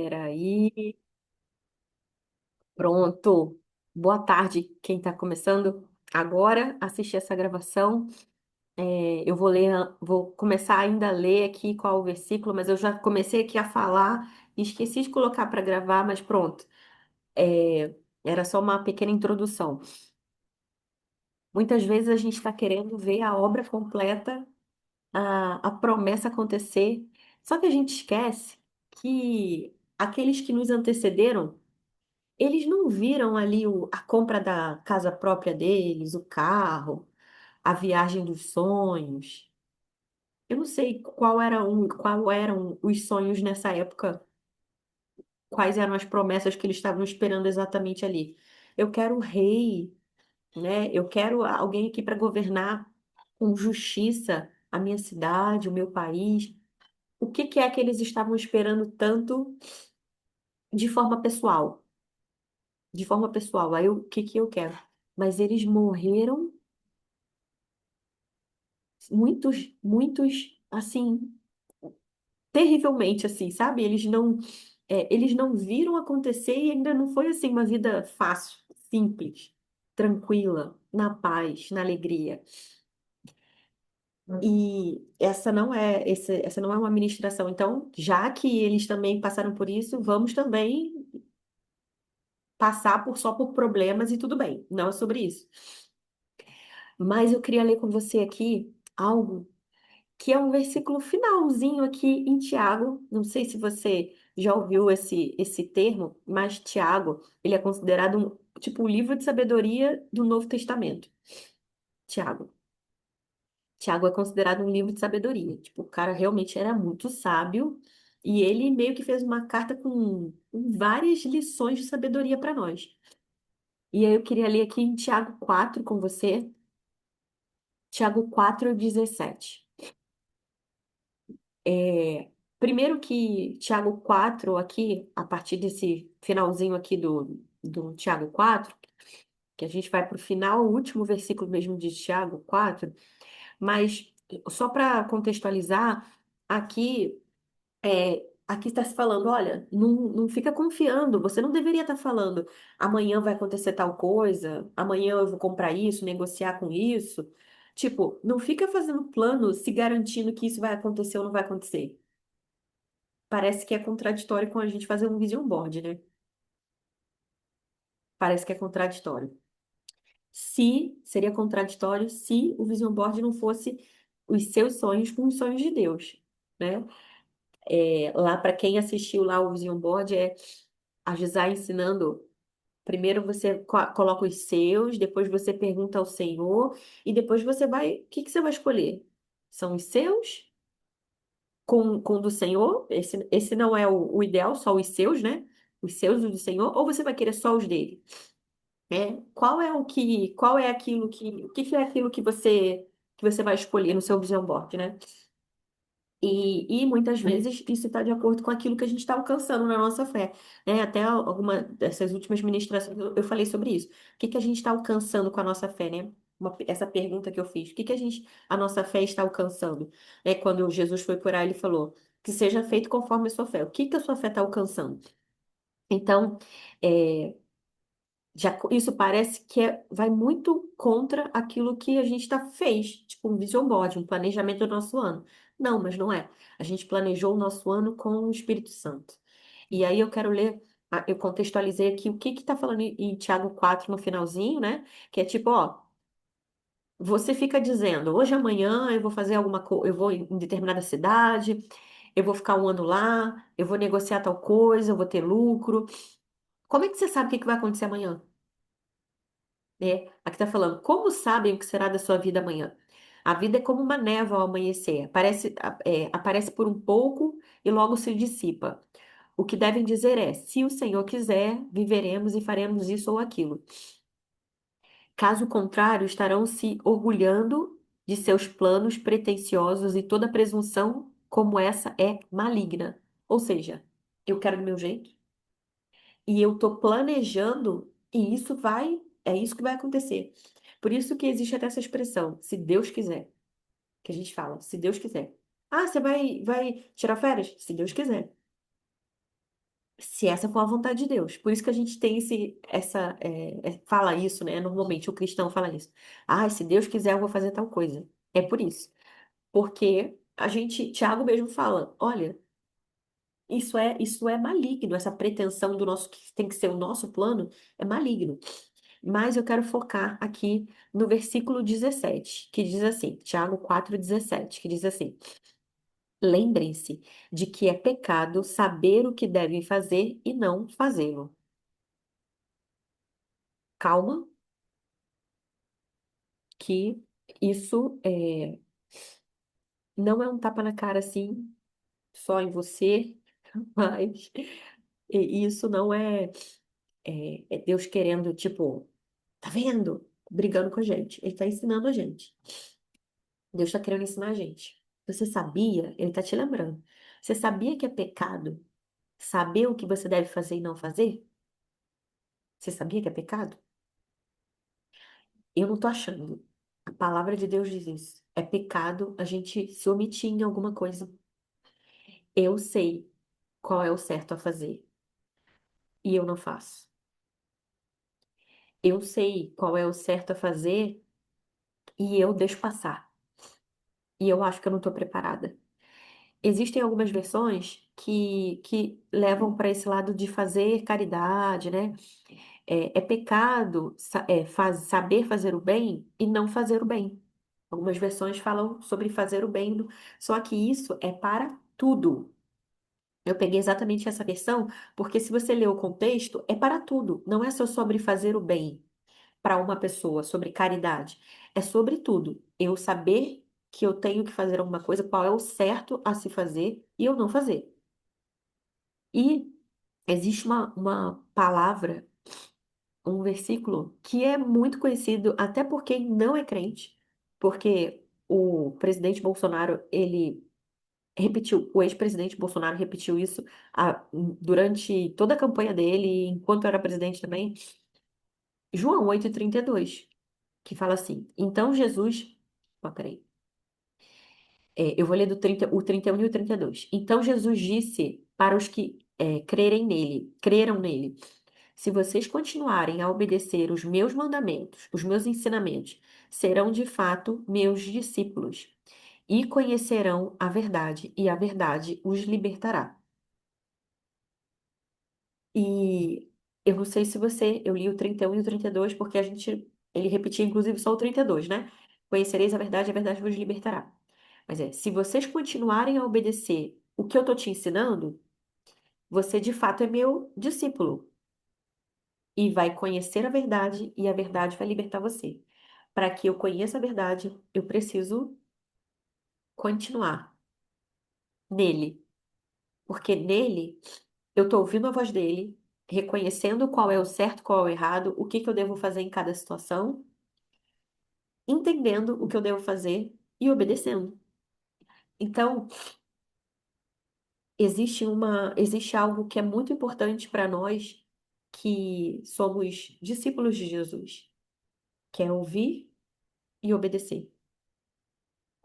Peraí. Pronto. Boa tarde, quem está começando agora assistir essa gravação. Eu vou ler, vou começar ainda a ler aqui qual o versículo, mas eu já comecei aqui a falar e esqueci de colocar para gravar, mas pronto. É, Era só uma pequena introdução. Muitas vezes a gente está querendo ver a obra completa, a promessa acontecer, só que a gente esquece que aqueles que nos antecederam eles não viram ali a compra da casa própria deles, o carro, a viagem dos sonhos. Eu não sei qual eram os sonhos nessa época, quais eram as promessas que eles estavam esperando exatamente ali. Eu quero o rei, né? Eu quero alguém aqui para governar com justiça a minha cidade, o meu país. O que que é que eles estavam esperando tanto de forma pessoal? De forma pessoal, aí o que que eu quero? Mas eles morreram. Muitos, assim, terrivelmente, assim, sabe? Eles não viram acontecer e ainda não foi, assim, uma vida fácil, simples, tranquila, na paz, na alegria. E essa não é uma ministração. Então, já que eles também passaram por isso, vamos também passar só por problemas e tudo bem. Não é sobre isso. Mas eu queria ler com você aqui algo que é um versículo finalzinho aqui em Tiago. Não sei se você já ouviu esse termo, mas Tiago, ele é considerado tipo o livro de sabedoria do Novo Testamento. Tiago. Tiago é considerado um livro de sabedoria. Tipo, o cara realmente era muito sábio e ele meio que fez uma carta com várias lições de sabedoria para nós. E aí eu queria ler aqui em Tiago 4 com você. Tiago 4:17. É, primeiro que Tiago 4 aqui, a partir desse finalzinho aqui do Tiago 4, que a gente vai para o final, o último versículo mesmo de Tiago 4, mas só para contextualizar, aqui aqui está se falando, olha, não fica confiando, você não deveria estar falando, amanhã vai acontecer tal coisa, amanhã eu vou comprar isso, negociar com isso. Tipo, não fica fazendo plano se garantindo que isso vai acontecer ou não vai acontecer. Parece que é contraditório com a gente fazer um vision board, né? Parece que é contraditório. Se seria contraditório se o vision board não fosse os seus sonhos com os sonhos de Deus, né? Lá para quem assistiu lá o vision board a Gisá ensinando. Primeiro você coloca os seus, depois você pergunta ao Senhor e depois você vai, o que que você vai escolher? São os seus com o do Senhor? Esse não é o ideal, só os seus, né? Os seus e o do Senhor, ou você vai querer só os dele? Qual é aquilo o que que é aquilo que você vai escolher no seu vision board, né? E muitas vezes isso está de acordo com aquilo que a gente está alcançando na nossa fé, né? Até alguma dessas últimas ministrações eu falei sobre isso. O que que a gente está alcançando com a nossa fé, né? Essa pergunta que eu fiz. O que que a nossa fé está alcançando? Quando Jesus foi por aí, ele falou que seja feito conforme a sua fé. O que que a sua fé está alcançando? Então, é, isso parece que vai muito contra aquilo que a gente fez, tipo um vision board, um planejamento do nosso ano. Não, mas não é. A gente planejou o nosso ano com o Espírito Santo. E aí eu quero ler, eu contextualizei aqui o que que tá falando em Tiago 4 no finalzinho, né? Que é tipo, ó, você fica dizendo, hoje amanhã eu vou fazer alguma coisa, eu vou em determinada cidade, eu vou ficar um ano lá, eu vou negociar tal coisa, eu vou ter lucro. Como é que você sabe o que que vai acontecer amanhã? Aqui está falando, como sabem o que será da sua vida amanhã? A vida é como uma névoa ao amanhecer, aparece por um pouco e logo se dissipa. O que devem dizer é: se o Senhor quiser, viveremos e faremos isso ou aquilo. Caso contrário, estarão se orgulhando de seus planos pretensiosos e toda presunção como essa é maligna. Ou seja, eu quero do meu jeito e eu estou planejando e é isso que vai acontecer. Por isso que existe até essa expressão, se Deus quiser, que a gente fala, se Deus quiser. Ah, vai tirar férias? Se Deus quiser. Se essa for a vontade de Deus. Por isso que a gente tem fala isso, né? Normalmente o cristão fala isso. Ah, se Deus quiser, eu vou fazer tal coisa. É por isso. Porque Tiago mesmo fala, olha, isso é maligno, essa pretensão do nosso, que tem que ser o nosso plano, é maligno. Mas eu quero focar aqui no versículo 17, que diz assim, Tiago 4,17, que diz assim: lembrem-se de que é pecado saber o que devem fazer e não fazê-lo. Calma, que isso não é um tapa na cara assim, só em você, mas isso não é Deus querendo, tipo, tá vendo? Brigando com a gente. Ele tá ensinando a gente. Deus tá querendo ensinar a gente. Você sabia? Ele tá te lembrando. Você sabia que é pecado saber o que você deve fazer e não fazer? Você sabia que é pecado? Eu não tô achando. A palavra de Deus diz isso. É pecado a gente se omitir em alguma coisa. Eu sei qual é o certo a fazer e eu não faço. Eu sei qual é o certo a fazer e eu deixo passar. E eu acho que eu não estou preparada. Existem algumas versões que levam para esse lado de fazer caridade, né? É pecado saber fazer o bem e não fazer o bem. Algumas versões falam sobre fazer o bem, só que isso é para tudo. Eu peguei exatamente essa versão, porque se você ler o contexto, é para tudo. Não é só sobre fazer o bem para uma pessoa, sobre caridade. É sobre tudo. Eu saber que eu tenho que fazer alguma coisa, qual é o certo a se fazer e eu não fazer. E existe uma palavra, um versículo que é muito conhecido até por quem não é crente, porque o presidente Bolsonaro, ele repetiu, o ex-presidente Bolsonaro repetiu isso durante toda a campanha dele, enquanto era presidente também, João 8,32, que fala assim, então Jesus, ó, peraí, eu vou ler o 31 e o 32. Então Jesus disse para os que creram nele, se vocês continuarem a obedecer os meus mandamentos, os meus ensinamentos, serão de fato meus discípulos e conhecerão a verdade, e a verdade os libertará. E eu não sei se eu li o 31 e o 32 porque ele repetia inclusive só o 32, né? Conhecereis a verdade vos libertará. Mas se vocês continuarem a obedecer o que eu tô te ensinando, você de fato é meu discípulo e vai conhecer a verdade e a verdade vai libertar você. Para que eu conheça a verdade, eu preciso continuar nele, porque nele eu tô ouvindo a voz dele, reconhecendo qual é o certo, qual é o errado, o que que eu devo fazer em cada situação, entendendo o que eu devo fazer e obedecendo. Então, existe algo que é muito importante para nós que somos discípulos de Jesus, que é ouvir e obedecer.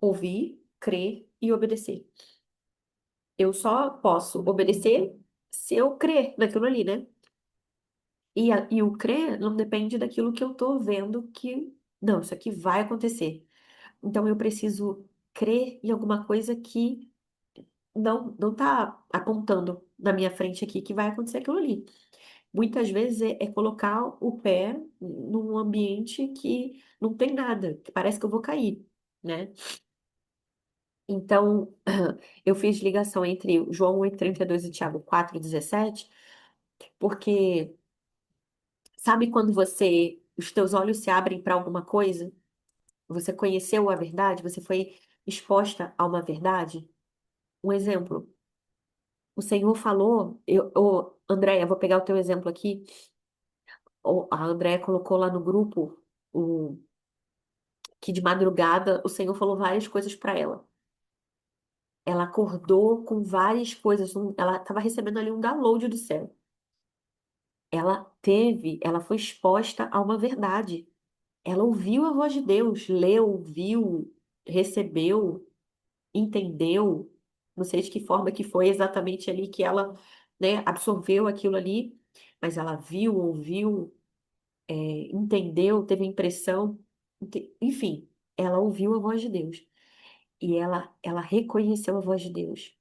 Ouvir, crer e obedecer. Eu só posso obedecer se eu crer naquilo ali, né? E o crer não depende daquilo que eu tô vendo que, não, isso aqui vai acontecer. Então eu preciso crer em alguma coisa que não tá apontando na minha frente aqui que vai acontecer aquilo ali. Muitas vezes é colocar o pé num ambiente que não tem nada, que parece que eu vou cair, né? Então, eu fiz ligação entre o João 8,32 e Tiago 4,17, porque sabe quando os teus olhos se abrem para alguma coisa? Você conheceu a verdade? Você foi exposta a uma verdade? Um exemplo. O Senhor falou, Andréia, vou pegar o teu exemplo aqui. A Andréia colocou lá no grupo o, que de madrugada o Senhor falou várias coisas para ela. Ela acordou com várias coisas, ela estava recebendo ali um download do céu. Ela foi exposta a uma verdade. Ela ouviu a voz de Deus, leu, viu, recebeu, entendeu. Não sei de que forma que foi exatamente ali que ela né, absorveu aquilo ali, mas ela viu, ouviu, entendeu, teve impressão, enfim, ela ouviu a voz de Deus e ela reconheceu a voz de Deus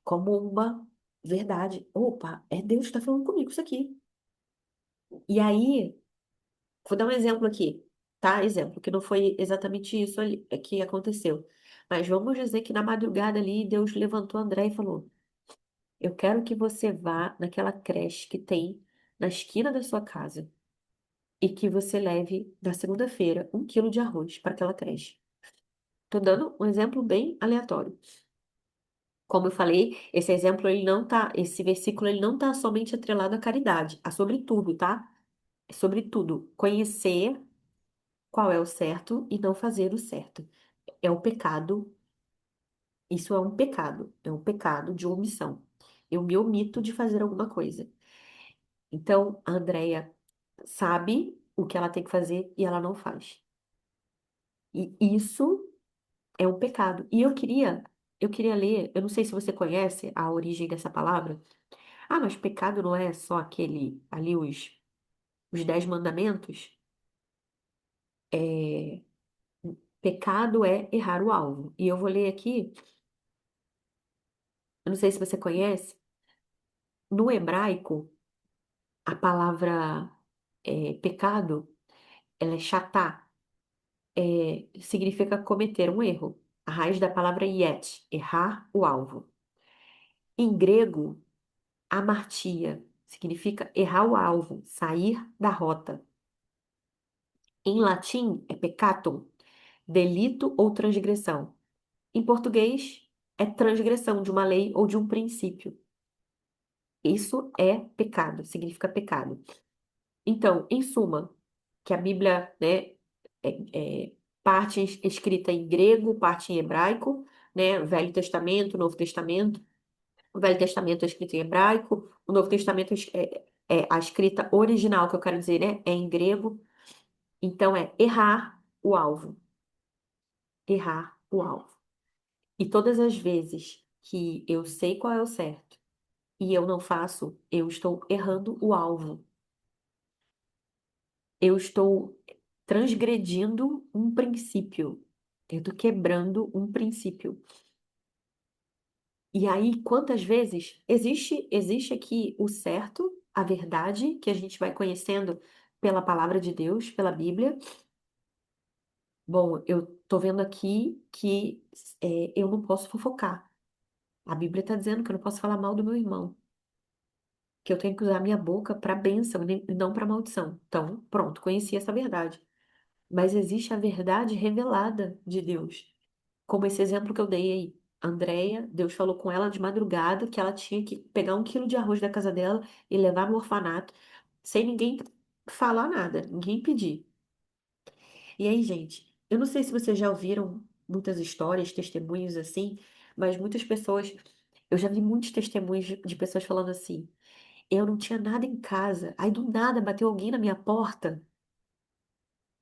como uma verdade. Opa, é Deus que está falando comigo isso aqui. E aí, vou dar um exemplo aqui, tá? Exemplo, que não foi exatamente isso ali, que aconteceu. Mas vamos dizer que na madrugada ali, Deus levantou André e falou: Eu quero que você vá naquela creche que tem na esquina da sua casa e que você leve na segunda-feira 1 quilo de arroz para aquela creche. Tô dando um exemplo bem aleatório. Como eu falei, esse exemplo ele não tá, esse versículo ele não tá somente atrelado à caridade, a sobre tudo, tá? É sobre tudo. Conhecer qual é o certo e não fazer o certo. É o pecado, isso é um pecado de omissão. Eu me omito de fazer alguma coisa. Então, a Andrea sabe o que ela tem que fazer e ela não faz. E isso é um pecado. E eu queria ler, eu não sei se você conhece a origem dessa palavra. Ah, mas pecado não é só aquele, ali os 10 mandamentos? É, pecado é errar o alvo. E eu vou ler aqui, eu não sei se você conhece, no hebraico, a palavra pecado, ela é chatá, significa cometer um erro. A raiz da palavra é yet, errar o alvo. Em grego, amartia significa errar o alvo, sair da rota. Em latim, é peccatum, delito ou transgressão. Em português, é transgressão de uma lei ou de um princípio. Isso é pecado, significa pecado. Então, em suma, que a Bíblia, né, parte escrita em grego, parte em hebraico, né, Velho Testamento, Novo Testamento. O Velho Testamento é escrito em hebraico, o Novo Testamento a escrita original, que eu quero dizer, né, é em grego. Então, é errar o alvo, errar o alvo. E todas as vezes que eu sei qual é o certo e eu não faço, eu estou errando o alvo. Eu estou transgredindo um princípio. Eu estou quebrando um princípio. E aí, quantas vezes existe aqui o certo, a verdade, que a gente vai conhecendo pela palavra de Deus, pela Bíblia. Bom, eu tô vendo aqui que eu não posso fofocar. A Bíblia está dizendo que eu não posso falar mal do meu irmão, que eu tenho que usar minha boca para bênção e não para maldição. Então, pronto, conheci essa verdade. Mas existe a verdade revelada de Deus. Como esse exemplo que eu dei aí. Andréia, Deus falou com ela de madrugada que ela tinha que pegar 1 quilo de arroz da casa dela e levar no orfanato, sem ninguém falar nada, ninguém pedir. E aí, gente, eu não sei se vocês já ouviram muitas histórias, testemunhos assim, mas muitas pessoas, eu já vi muitos testemunhos de pessoas falando assim: eu não tinha nada em casa, aí do nada bateu alguém na minha porta.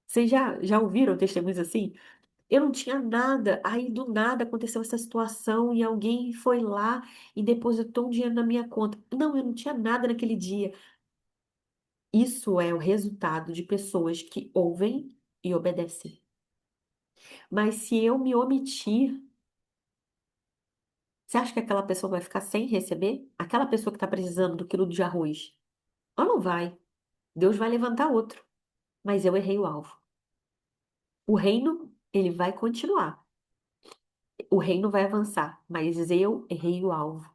Vocês já ouviram testemunhos assim? Eu não tinha nada, aí do nada aconteceu essa situação e alguém foi lá e depositou um dinheiro na minha conta. Não, eu não tinha nada naquele dia. Isso é o resultado de pessoas que ouvem e obedecem. Mas se eu me omitir, você acha que aquela pessoa vai ficar sem receber? Aquela pessoa que está precisando do quilo de arroz? Ela não vai. Deus vai levantar outro. Mas eu errei o alvo. O reino, ele vai continuar. O reino vai avançar, mas eu errei o alvo.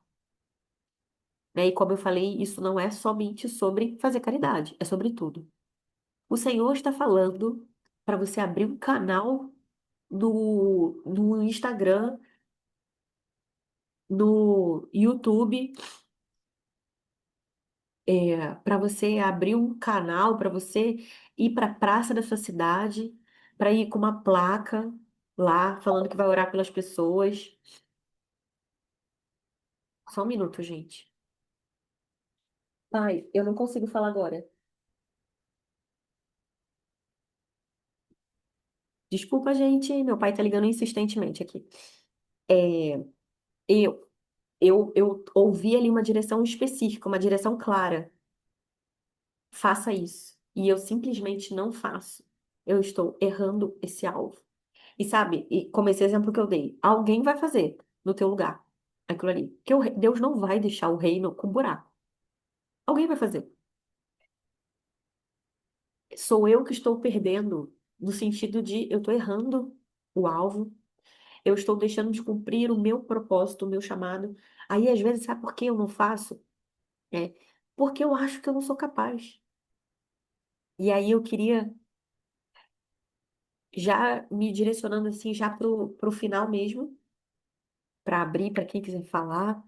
Né? E como eu falei, isso não é somente sobre fazer caridade, é sobre tudo. O Senhor está falando para você abrir um canal no Instagram, no YouTube, para você abrir um canal, para você ir para a praça da sua cidade, para ir com uma placa lá falando que vai orar pelas pessoas. Só um minuto, gente. Ai, eu não consigo falar agora. Desculpa, gente, meu pai tá ligando insistentemente aqui. É, eu. eu ouvi ali uma direção específica, uma direção clara. Faça isso. E eu simplesmente não faço. Eu estou errando esse alvo. E sabe, e como esse exemplo que eu dei, alguém vai fazer no teu lugar aquilo ali. Porque Deus não vai deixar o reino com buraco. Alguém vai fazer. Sou eu que estou perdendo, no sentido de eu estou errando o alvo, eu estou deixando de cumprir o meu propósito, o meu chamado. Aí, às vezes, sabe por que eu não faço? É porque eu acho que eu não sou capaz. E aí eu queria, já me direcionando assim, já pro final mesmo, para abrir para quem quiser falar.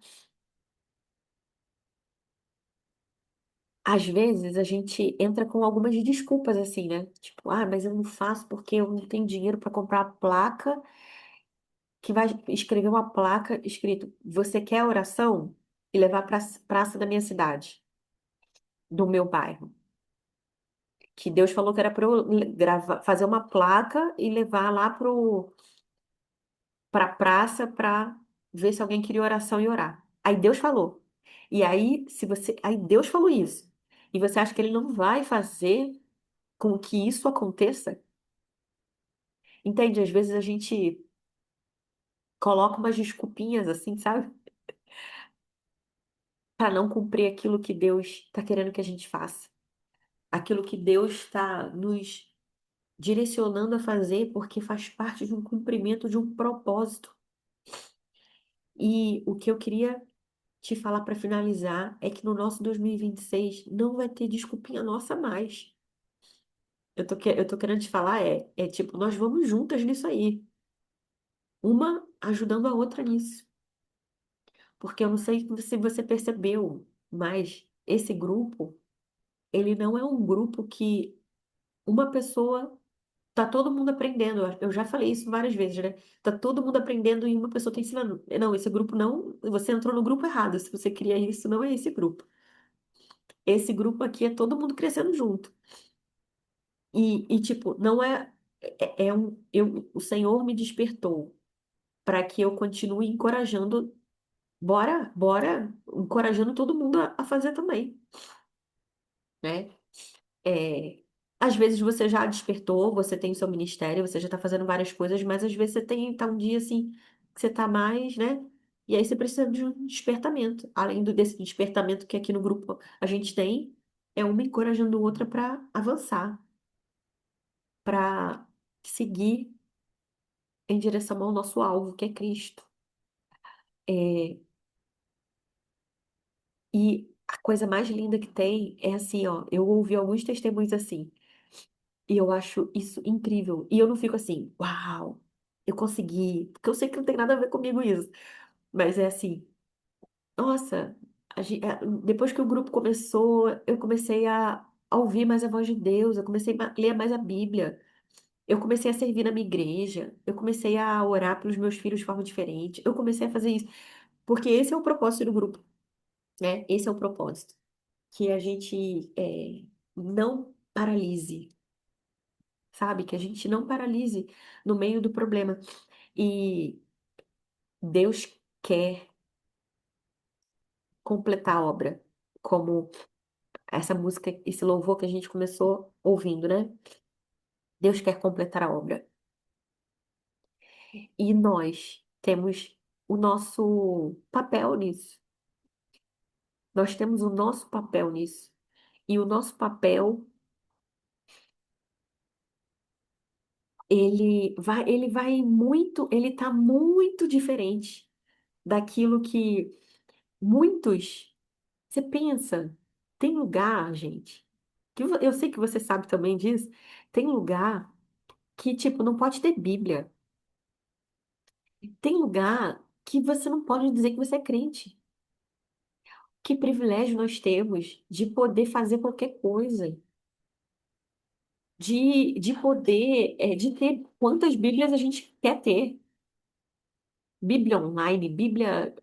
Às vezes a gente entra com algumas desculpas assim, né? Tipo, ah, mas eu não faço porque eu não tenho dinheiro para comprar a placa que vai escrever uma placa escrito: Você quer oração? E levar para praça da minha cidade, do meu bairro. Que Deus falou que era para eu gravar, fazer uma placa e levar lá para praça para ver se alguém queria oração e orar. Aí Deus falou. E aí, se você, aí Deus falou isso. E você acha que ele não vai fazer com que isso aconteça? Entende? Às vezes a gente coloca umas desculpinhas assim, sabe? Para não cumprir aquilo que Deus está querendo que a gente faça. Aquilo que Deus está nos direcionando a fazer, porque faz parte de um cumprimento de um propósito. E o que eu queria te falar para finalizar é que no nosso 2026 não vai ter desculpinha nossa mais. Eu tô querendo te falar, é tipo, nós vamos juntas nisso aí. Uma ajudando a outra nisso. Porque eu não sei se você percebeu, mas esse grupo, ele não é um grupo que uma pessoa tá todo mundo aprendendo. Eu já falei isso várias vezes, né? Tá todo mundo aprendendo e uma pessoa tá ensinando. Não, esse grupo não. Você entrou no grupo errado. Se você queria isso, não é esse grupo. Esse grupo aqui é todo mundo crescendo junto. Tipo, não é. O Senhor me despertou para que eu continue encorajando. Bora, encorajando todo mundo a fazer também, né? É, às vezes você já despertou, você tem o seu ministério, você já tá fazendo várias coisas, mas às vezes você tá um dia assim, que você tá mais, né? E aí você precisa de um despertamento. Além desse despertamento que aqui no grupo a gente tem, é uma encorajando a outra para avançar, para seguir em direção ao nosso alvo, que é Cristo. É, e a coisa mais linda que tem é assim, ó, eu ouvi alguns testemunhos assim. E eu acho isso incrível. E eu não fico assim, uau, eu consegui. Porque eu sei que não tem nada a ver comigo isso. Mas é assim, nossa, depois que o grupo começou, eu comecei a ouvir mais a voz de Deus, eu comecei a ler mais a Bíblia, eu comecei a servir na minha igreja, eu comecei a orar pelos meus filhos de forma diferente, eu comecei a fazer isso. Porque esse é o propósito do grupo, né? Esse é o propósito. Que a gente não paralise, sabe? Que a gente não paralise no meio do problema. E Deus quer completar a obra, como essa música, esse louvor que a gente começou ouvindo, né? Deus quer completar a obra. E nós temos o nosso papel nisso. Nós temos o nosso papel nisso. E o nosso papel, ele tá muito diferente daquilo que muitos. Você pensa, tem lugar, gente, eu sei que você sabe também disso, tem lugar que, tipo, não pode ter Bíblia. Tem lugar que você não pode dizer que você é crente. Que privilégio nós temos de poder fazer qualquer coisa, de poder, de ter quantas Bíblias a gente quer ter. Bíblia online, Bíblia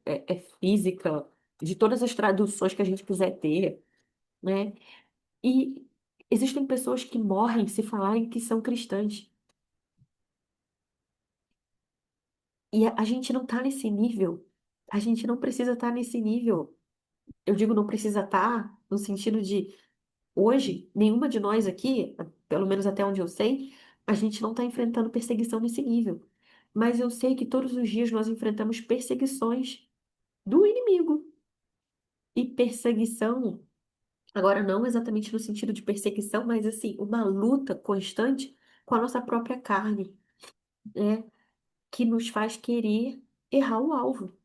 física, de todas as traduções que a gente quiser ter, né? E existem pessoas que morrem se falarem que são cristãs. E a gente não tá nesse nível. A gente não precisa estar nesse nível. Eu digo não precisa estar no sentido de hoje, nenhuma de nós aqui, pelo menos até onde eu sei, a gente não está enfrentando perseguição nesse nível. Mas eu sei que todos os dias nós enfrentamos perseguições do inimigo. E perseguição, agora não exatamente no sentido de perseguição, mas assim, uma luta constante com a nossa própria carne, né? Que nos faz querer errar o alvo.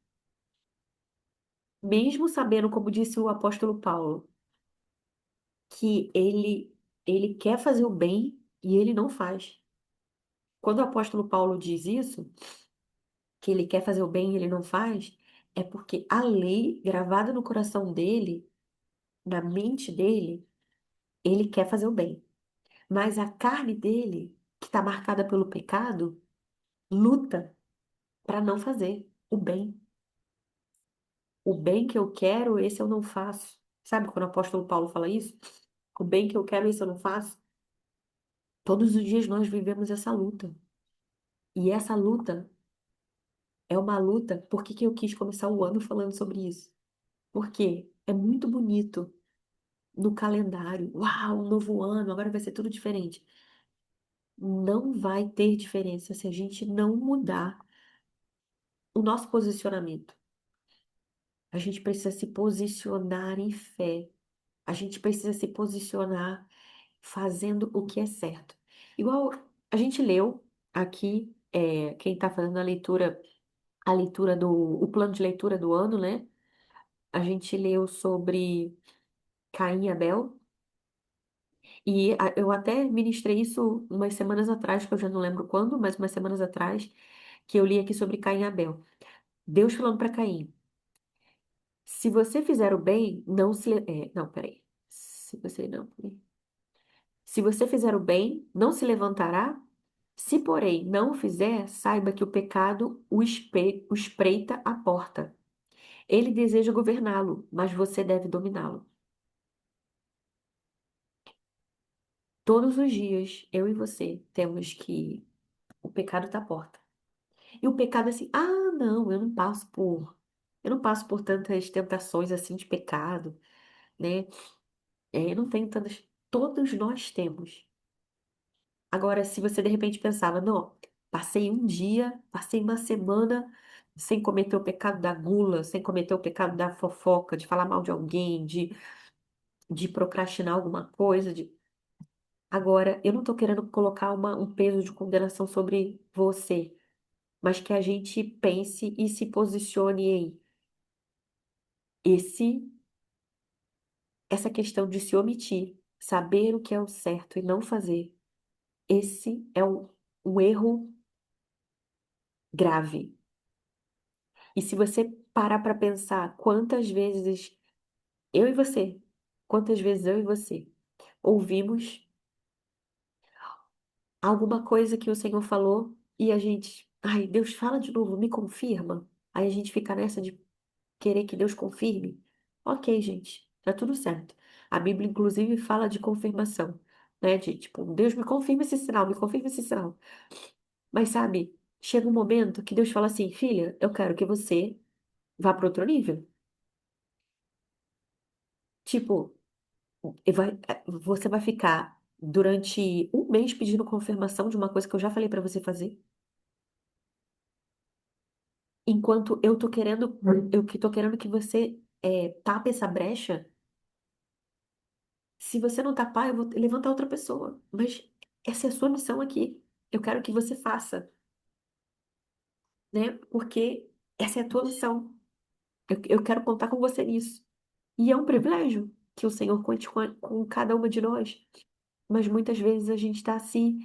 Mesmo sabendo, como disse o apóstolo Paulo, que ele quer fazer o bem e ele não faz. Quando o apóstolo Paulo diz isso, que ele quer fazer o bem e ele não faz, é porque a lei gravada no coração dele, na mente dele, ele quer fazer o bem. Mas a carne dele, que está marcada pelo pecado, luta para não fazer o bem. O bem que eu quero, esse eu não faço. Sabe quando o apóstolo Paulo fala isso? O bem que eu quero, esse eu não faço. Todos os dias nós vivemos essa luta. E essa luta é uma luta. Por que que eu quis começar o ano falando sobre isso? Porque é muito bonito no calendário. Uau, um novo ano, agora vai ser tudo diferente. Não vai ter diferença se a gente não mudar o nosso posicionamento. A gente precisa se posicionar em fé. A gente precisa se posicionar fazendo o que é certo. Igual a gente leu aqui, quem está fazendo a leitura o plano de leitura do ano, né? A gente leu sobre Caim e Abel. E eu até ministrei isso umas semanas atrás, que eu já não lembro quando, mas umas semanas atrás, que eu li aqui sobre Caim e Abel. Deus falando para Caim: se você fizer o bem, não se. Não, peraí. Se você não. Se você fizer o bem, não se levantará? Se, porém, não o fizer, saiba que o pecado o espreita à porta. Ele deseja governá-lo, mas você deve dominá-lo. Todos os dias, eu e você temos que. O pecado está à porta. E o pecado é assim, não, eu não passo por. Eu não passo por tantas tentações assim de pecado, né? Eu não tenho tantas. Todos nós temos. Agora, se você de repente pensava, não, passei um dia, passei uma semana sem cometer o pecado da gula, sem cometer o pecado da fofoca, de falar mal de alguém, de procrastinar alguma coisa. Agora, eu não estou querendo colocar um peso de condenação sobre você, mas que a gente pense e se posicione em esse, essa questão de se omitir, saber o que é o certo e não fazer. Esse é um erro grave. E se você parar para pensar eu e você, quantas vezes eu e você ouvimos alguma coisa que o Senhor falou e a gente, ai, Deus fala de novo, me confirma. Aí a gente fica nessa de querer que Deus confirme. Ok, gente, tá tudo certo. A Bíblia, inclusive, fala de confirmação, né? De tipo, Deus me confirma esse sinal, me confirma esse sinal. Mas sabe, chega um momento que Deus fala assim, filha, eu quero que você vá para outro nível. Tipo, você vai ficar durante um mês pedindo confirmação de uma coisa que eu já falei pra você fazer, enquanto eu que tô querendo que você tape essa brecha. Se você não tapar, eu vou levantar outra pessoa. Mas essa é a sua missão aqui. Eu quero que você faça, né? Porque essa é a tua missão. Eu quero contar com você nisso. E é um privilégio que o Senhor conte com cada uma de nós. Mas muitas vezes a gente está se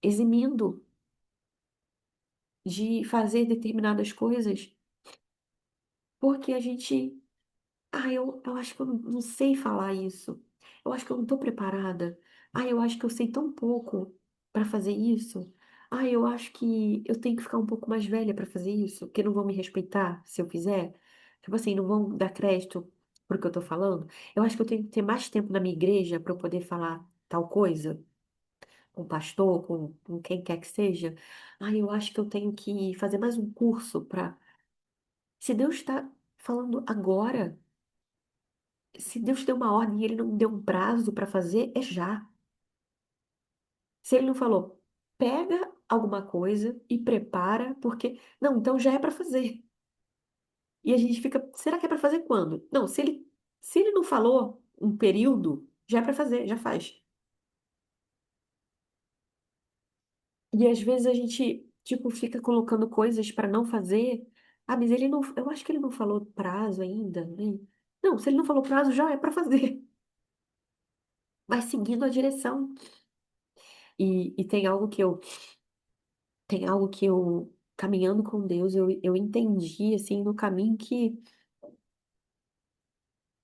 eximindo de fazer determinadas coisas porque a gente. Eu acho que eu não sei falar isso. Eu acho que eu não estou preparada. Eu acho que eu sei tão pouco para fazer isso. Eu acho que eu tenho que ficar um pouco mais velha para fazer isso, porque não vão me respeitar se eu fizer. Tipo assim, não vão dar crédito pro que eu tô falando. Eu acho que eu tenho que ter mais tempo na minha igreja para eu poder falar tal coisa, com o pastor, com quem quer que seja. Eu acho que eu tenho que fazer mais um curso para. Se Deus está falando agora, se Deus deu uma ordem e ele não deu um prazo para fazer, é já. Se ele não falou, pega alguma coisa e prepara, porque. Não, então já é para fazer. E a gente fica, será que é para fazer quando? Não, se ele não falou um período, já é para fazer, já faz. E às vezes a gente, tipo, fica colocando coisas para não fazer. Ah, mas ele não, eu acho que ele não falou prazo ainda, né? Não, se ele não falou prazo, já é para fazer. Vai seguindo a direção. E tem algo que eu, caminhando com Deus, eu entendi, assim, no caminho que,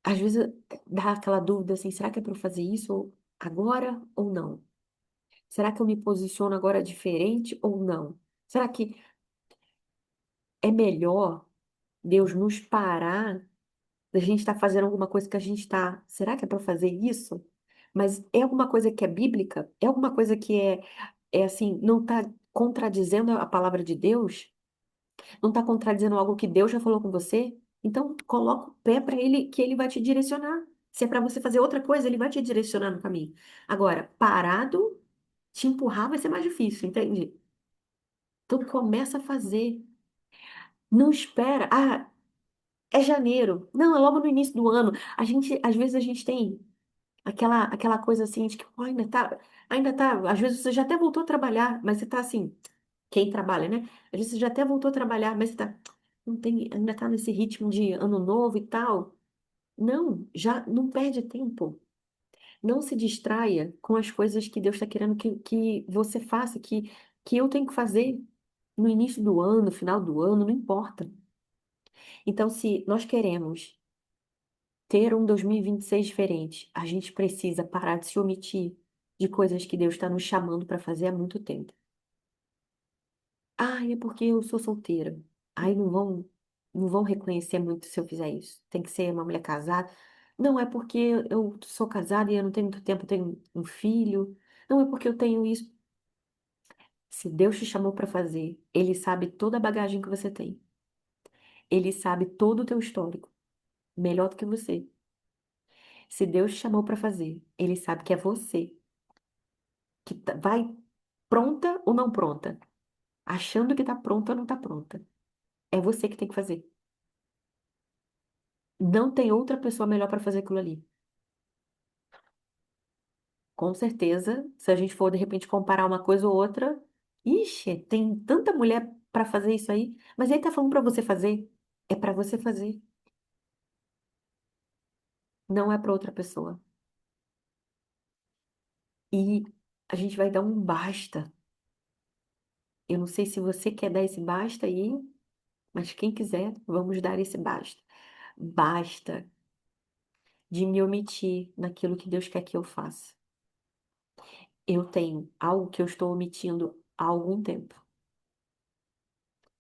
às vezes, dá aquela dúvida, assim, será que é para eu fazer isso agora ou não? Será que eu me posiciono agora diferente ou não? Será que é melhor Deus nos parar da gente estar fazendo alguma coisa que a gente está? Será que é para fazer isso? Mas é alguma coisa que é bíblica? É alguma coisa que é assim, não está contradizendo a palavra de Deus? Não está contradizendo algo que Deus já falou com você? Então, coloca o pé para ele, que ele vai te direcionar. Se é para você fazer outra coisa, ele vai te direcionar no caminho. Agora, parado, te empurrar vai ser mais difícil, entende? Então, começa a fazer. Não espera. Ah, é janeiro. Não, é logo no início do ano. Às vezes a gente tem aquela coisa assim de que pô, ainda tá. Às vezes você já até voltou a trabalhar, mas você tá assim, quem trabalha, né? Às vezes você já até voltou a trabalhar, mas você tá, não tem, ainda tá nesse ritmo de ano novo e tal. Não, já não perde tempo. Não se distraia com as coisas que Deus está querendo que você faça, que eu tenho que fazer no início do ano, no final do ano, não importa. Então, se nós queremos ter um 2026 diferente, a gente precisa parar de se omitir de coisas que Deus está nos chamando para fazer há muito tempo. Ah, é porque eu sou solteira. Aí não vão reconhecer muito se eu fizer isso. Tem que ser uma mulher casada. Não, é porque eu sou casada e eu não tenho muito tempo, eu tenho um filho. Não, é porque eu tenho isso. Se Deus te chamou para fazer, Ele sabe toda a bagagem que você tem. Ele sabe todo o teu histórico, melhor do que você. Se Deus te chamou para fazer, Ele sabe que é você que vai pronta ou não pronta, achando que tá pronta ou não tá pronta. É você que tem que fazer. Não tem outra pessoa melhor para fazer aquilo ali. Com certeza, se a gente for de repente comparar uma coisa ou outra, ixi, tem tanta mulher para fazer isso aí, mas ele tá falando para você fazer, é para você fazer, não é para outra pessoa. E a gente vai dar um basta. Eu não sei se você quer dar esse basta aí, mas quem quiser, vamos dar esse basta. Basta de me omitir naquilo que Deus quer que eu faça. Eu tenho algo que eu estou omitindo há algum tempo.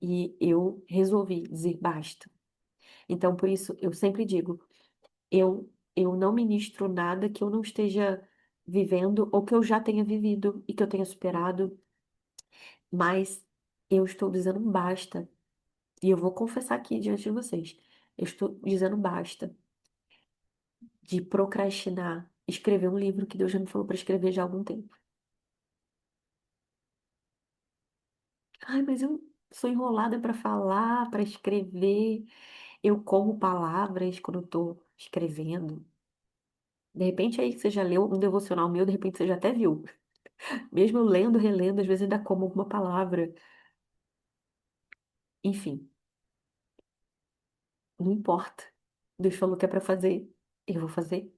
E eu resolvi dizer basta. Então, por isso, eu sempre digo, eu não ministro nada que eu não esteja vivendo ou que eu já tenha vivido e que eu tenha superado, mas eu estou dizendo basta. E eu vou confessar aqui diante de vocês. Eu estou dizendo basta de procrastinar, escrever um livro que Deus já me falou para escrever já há algum tempo. Ai, mas eu sou enrolada para falar, para escrever. Eu como palavras quando eu tô escrevendo. De repente aí que você já leu um devocional meu, de repente você já até viu. Mesmo eu lendo, relendo, às vezes ainda como alguma palavra. Enfim, não importa. Deus falou que é para fazer, eu vou fazer.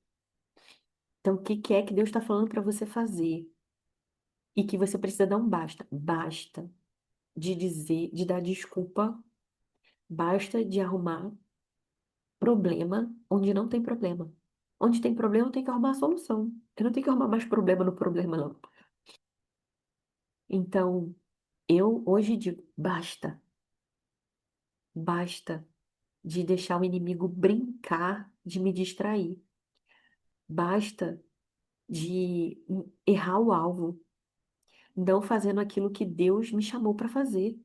Então, o que que é que Deus está falando para você fazer? E que você precisa dar um basta. Basta de dizer, de dar desculpa. Basta de arrumar problema onde não tem problema. Onde tem problema, tem que arrumar a solução. Eu não tenho que arrumar mais problema no problema, não. Então, eu hoje digo, basta. Basta de deixar o inimigo brincar, de me distrair. Basta de errar o alvo, não fazendo aquilo que Deus me chamou para fazer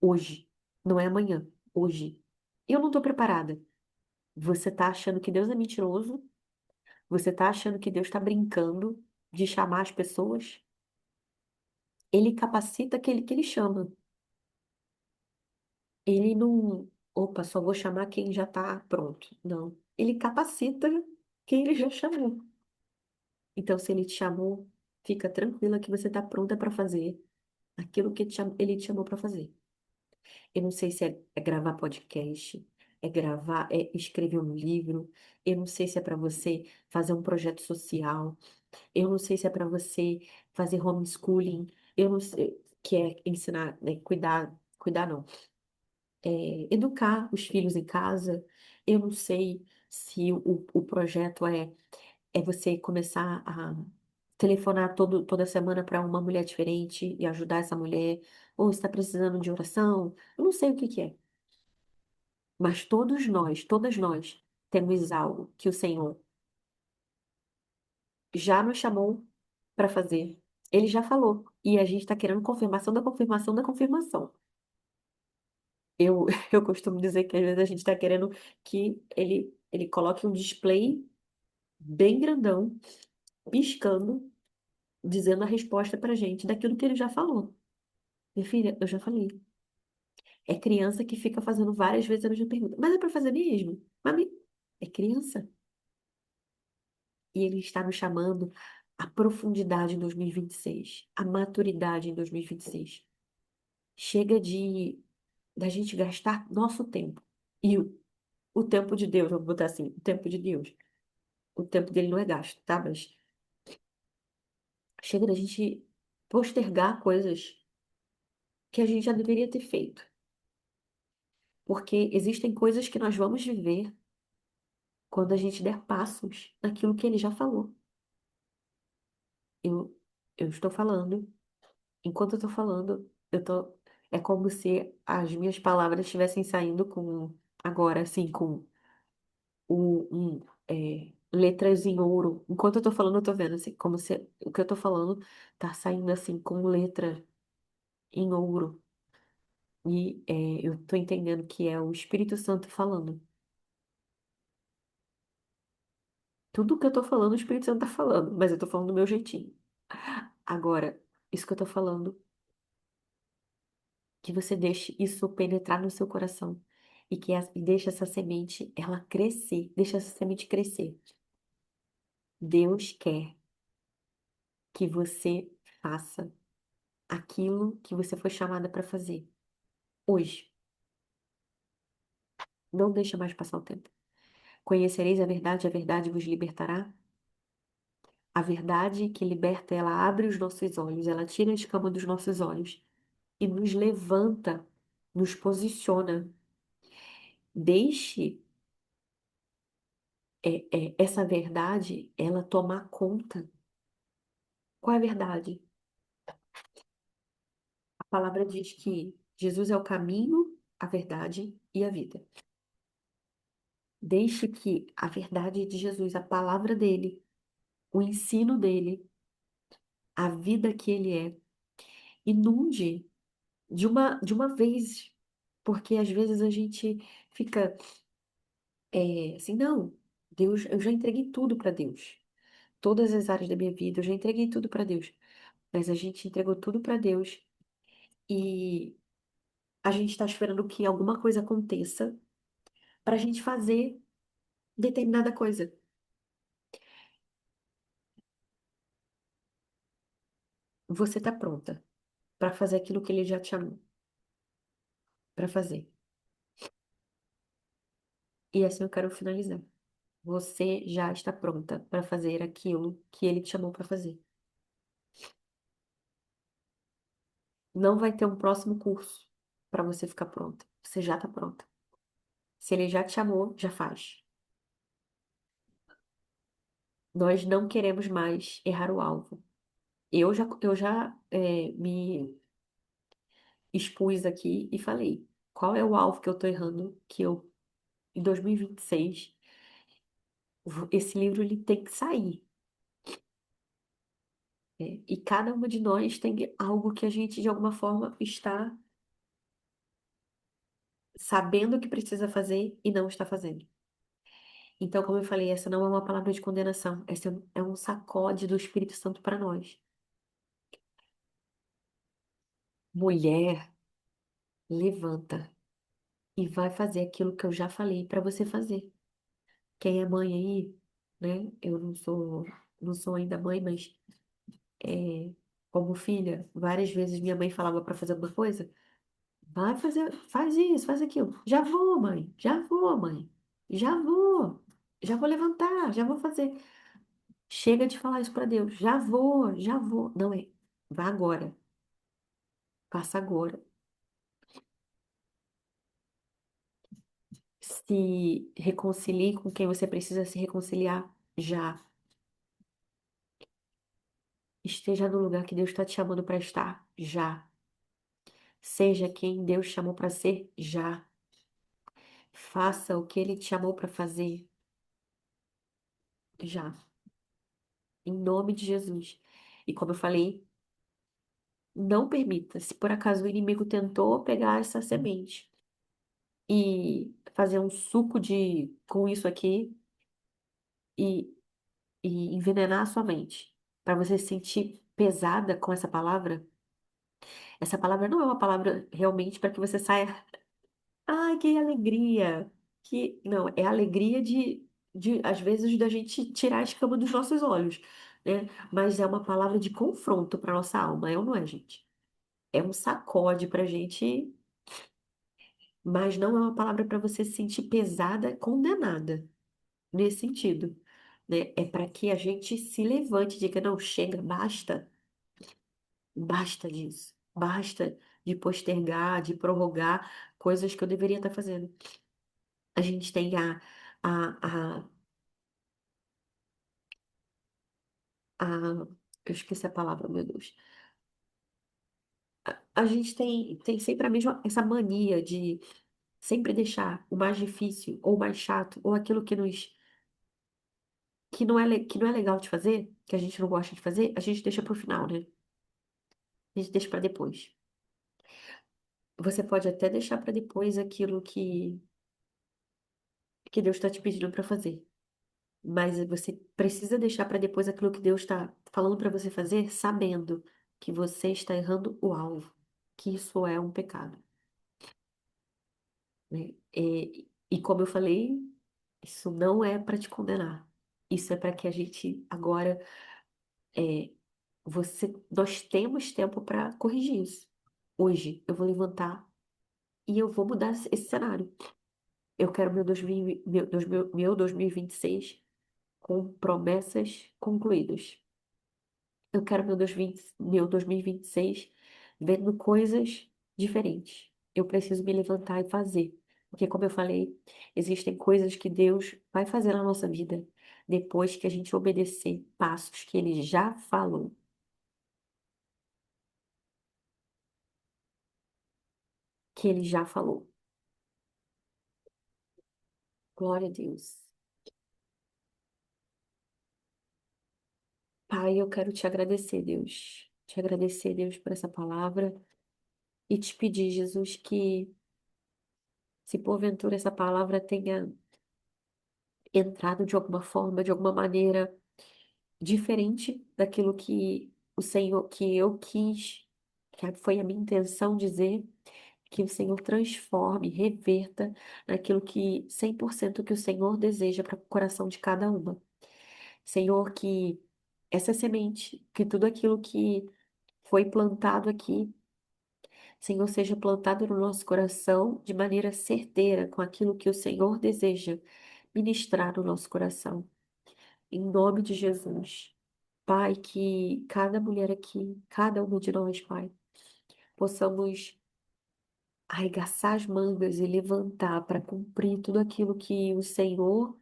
hoje, não é amanhã. hoje. Eu não tô preparada. Você tá achando que Deus é mentiroso? Você tá achando que Deus tá brincando de chamar as pessoas? Ele capacita aquele que ele chama. Ele não, opa, só vou chamar quem já tá pronto. Não. Ele capacita quem ele já chamou. Então, se ele te chamou, fica tranquila que você está pronta para fazer aquilo que ele te chamou para fazer. Eu não sei se é gravar podcast, é gravar, é escrever um livro. Eu não sei se é para você fazer um projeto social. Eu não sei se é para você fazer homeschooling. Eu não sei, que é ensinar, né, cuidar não, educar os filhos em casa. Eu não sei se o projeto é você começar a telefonar toda semana para uma mulher diferente e ajudar essa mulher, ou está precisando de oração, eu não sei o que que é, mas todos nós, todas nós, temos algo que o Senhor já nos chamou para fazer. Ele já falou, e a gente está querendo confirmação da confirmação da confirmação. Eu, eu costumo dizer que às vezes a gente está querendo que ele coloque um display bem grandão, piscando, dizendo a resposta pra gente daquilo que ele já falou. Minha filha, eu já falei. É criança que fica fazendo várias vezes a mesma pergunta. Mas é pra fazer mesmo? Mami, é criança. E ele está nos chamando à profundidade em 2026, à maturidade em 2026. Chega de da gente gastar nosso tempo. E o tempo de Deus, vamos botar assim, o tempo de Deus. O tempo dele não é gasto, tá? Mas chega da gente postergar coisas que a gente já deveria ter feito. Porque existem coisas que nós vamos viver quando a gente der passos naquilo que ele já falou. Eu, eu estou falando, enquanto eu estou falando, é como se as minhas palavras estivessem saindo com, agora, assim, com letras em ouro. Enquanto eu estou falando, eu estou vendo, assim, como se o que eu estou falando tá saindo, assim, com letra em ouro. E eu estou entendendo que é o Espírito Santo falando. Tudo que eu estou falando, o Espírito Santo está falando, mas eu estou falando do meu jeitinho. Agora, isso que eu tô falando, que você deixe isso penetrar no seu coração e deixe essa semente, ela crescer, deixa essa semente crescer. Deus quer que você faça aquilo que você foi chamada para fazer hoje. Não deixa mais passar o tempo. Conhecereis a verdade vos libertará. A verdade que liberta, ela abre os nossos olhos, ela tira a escama dos nossos olhos e nos levanta, nos posiciona. Deixe essa verdade, ela tomar conta. Qual é a verdade? A palavra diz que Jesus é o caminho, a verdade e a vida. Deixe que a verdade de Jesus, a palavra dele, o ensino dele, a vida que ele é, inunde de uma vez, porque às vezes a gente fica assim, não, Deus, eu já entreguei tudo para Deus. Todas as áreas da minha vida, eu já entreguei tudo para Deus. Mas a gente entregou tudo para Deus e a gente está esperando que alguma coisa aconteça para a gente fazer determinada coisa. Você está pronta para fazer aquilo que ele já te chamou para fazer. E assim eu quero finalizar. Você já está pronta para fazer aquilo que ele te chamou para fazer. Não vai ter um próximo curso para você ficar pronta. Você já está pronta. Se ele já te chamou, já faz. Nós não queremos mais errar o alvo. Eu já me expus aqui e falei, qual é o alvo que eu tô errando, que eu, em 2026, esse livro ele tem que sair. E cada uma de nós tem algo que a gente, de alguma forma, está sabendo o que precisa fazer e não está fazendo. Então, como eu falei, essa não é uma palavra de condenação, essa é um sacode do Espírito Santo para nós. Mulher, levanta e vai fazer aquilo que eu já falei para você fazer. Quem é mãe aí, né? Eu não sou ainda mãe, mas é, como filha, várias vezes minha mãe falava para fazer alguma coisa, vai fazer, faz isso, faz aquilo. Já vou, mãe. Já vou, mãe. Já vou. Já vou levantar, já vou fazer. Chega de falar isso para Deus. Já vou, já vou. Não é. Vá agora. Faça agora. Se reconcilie com quem você precisa se reconciliar já. Esteja no lugar que Deus está te chamando para estar já. Seja quem Deus chamou para ser já. Faça o que Ele te chamou para fazer já. Em nome de Jesus. E como eu falei, não permita, se por acaso o inimigo tentou pegar essa semente e fazer um suco de com isso aqui e, e envenenar a sua mente, para você se sentir pesada com essa palavra não é uma palavra realmente para que você saia, ai, que alegria, que não, é alegria de às vezes da gente tirar a escama dos nossos olhos, né? Mas é uma palavra de confronto para nossa alma, é ou não é, gente? É um sacode pra gente, mas não é uma palavra para você se sentir pesada, condenada, nesse sentido, né? É para que a gente se levante e diga, não, chega, basta, basta disso, basta de postergar, de prorrogar coisas que eu deveria estar fazendo. A gente tem a, a, eu esqueci a palavra, meu Deus. A gente tem sempre a mesma, essa mania de sempre deixar o mais difícil, ou o mais chato, ou aquilo que não é legal de fazer, que a gente não gosta de fazer, a gente deixa pro final, né? A gente deixa pra depois. Você pode até deixar pra depois aquilo que Deus está te pedindo pra fazer, mas você precisa deixar pra depois aquilo que Deus está falando pra você fazer, sabendo que você está errando o alvo, que isso é um pecado, né? E como eu falei, isso não é pra te condenar. Isso é para que a gente agora é, nós temos tempo para corrigir isso. Hoje eu vou levantar e eu vou mudar esse cenário. Eu quero meu 2026 com promessas concluídas. Eu quero meu 2026 vendo coisas diferentes. Eu preciso me levantar e fazer. Porque, como eu falei, existem coisas que Deus vai fazer na nossa vida depois que a gente obedecer passos que Ele já falou. Que Ele já falou. Glória a Deus. Pai, eu quero te agradecer, Deus. Te agradecer, Deus, por essa palavra e te pedir, Jesus, que se porventura essa palavra tenha entrado de alguma forma, de alguma maneira diferente daquilo que o Senhor, que eu quis, que foi a minha intenção dizer, que o Senhor transforme, reverta naquilo que 100% que o Senhor deseja para o coração de cada uma. Senhor, que essa semente, que tudo aquilo que foi plantado aqui, Senhor, seja plantado no nosso coração de maneira certeira com aquilo que o Senhor deseja ministrar no nosso coração. Em nome de Jesus. Pai, que cada mulher aqui, cada uma de nós, Pai, possamos arregaçar as mangas e levantar para cumprir tudo aquilo que o Senhor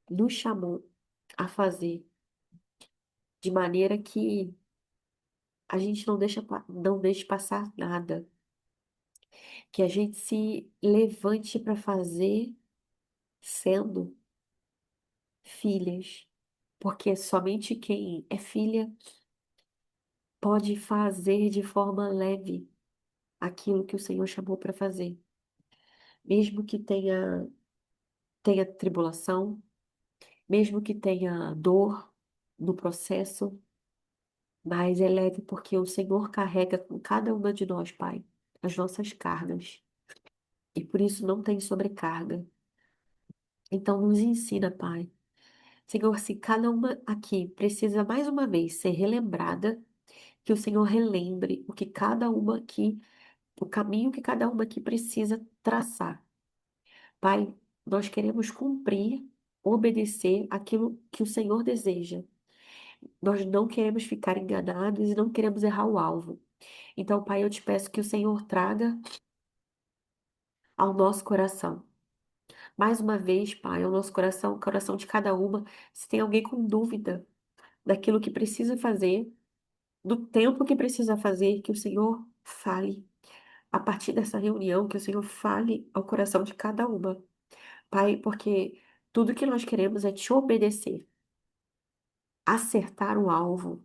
nos chamou a fazer, de maneira que a gente não deixe passar nada, que a gente se levante para fazer sendo filhas, porque somente quem é filha pode fazer de forma leve aquilo que o Senhor chamou para fazer. mesmo que tenha tribulação, mesmo que tenha dor no processo, mas é leve porque o Senhor carrega com cada uma de nós, Pai, as nossas cargas. E por isso não tem sobrecarga. Então nos ensina, Pai. Senhor, se cada uma aqui precisa mais uma vez ser relembrada, que o Senhor relembre o que cada uma aqui, o caminho que cada uma aqui precisa traçar. Pai, nós queremos cumprir, obedecer aquilo que o Senhor deseja. Nós não queremos ficar enganados e não queremos errar o alvo. Então, Pai, eu te peço que o Senhor traga ao nosso coração. Mais uma vez, Pai, ao nosso coração, o coração de cada uma, se tem alguém com dúvida daquilo que precisa fazer, do tempo que precisa fazer, que o Senhor fale. A partir dessa reunião, que o Senhor fale ao coração de cada uma. Pai, porque tudo que nós queremos é te obedecer, acertar o alvo.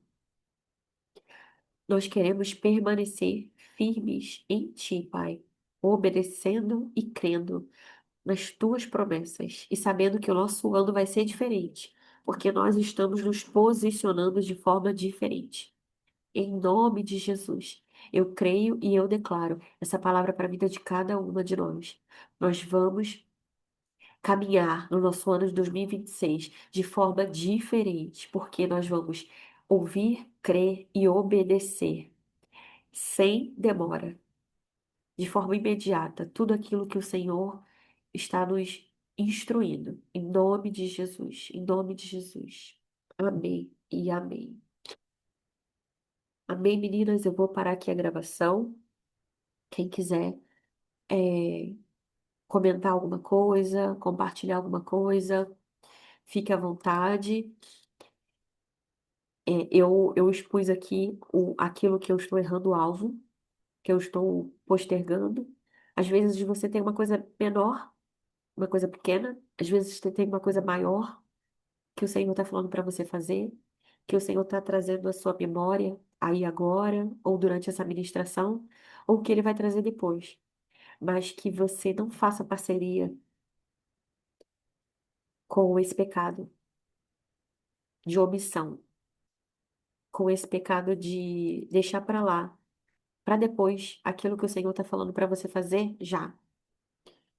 Nós queremos permanecer firmes em ti, Pai, obedecendo e crendo nas tuas promessas e sabendo que o nosso ano vai ser diferente, porque nós estamos nos posicionando de forma diferente. Em nome de Jesus, eu creio e eu declaro essa palavra para a vida de cada uma de nós. Nós vamos caminhar no nosso ano de 2026 de forma diferente, porque nós vamos ouvir, crer e obedecer sem demora, de forma imediata, tudo aquilo que o Senhor está nos instruindo. Em nome de Jesus, em nome de Jesus. Amém e amém. Amém, meninas. Eu vou parar aqui a gravação. Quem quiser comentar alguma coisa, compartilhar alguma coisa, fique à vontade. Eu expus aqui aquilo que eu estou errando o alvo, que eu estou postergando. Às vezes você tem uma coisa menor, uma coisa pequena, às vezes você tem uma coisa maior que o Senhor está falando para você fazer, que o Senhor está trazendo à sua memória aí agora, ou durante essa ministração, ou que Ele vai trazer depois. Mas que você não faça parceria com esse pecado de omissão, com esse pecado de deixar para lá, para depois, aquilo que o Senhor está falando para você fazer já.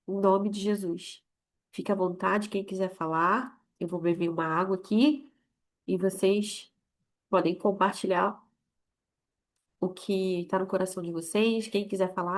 Em nome de Jesus. Fique à vontade, quem quiser falar. Eu vou beber uma água aqui e vocês podem compartilhar o que está no coração de vocês. Quem quiser falar.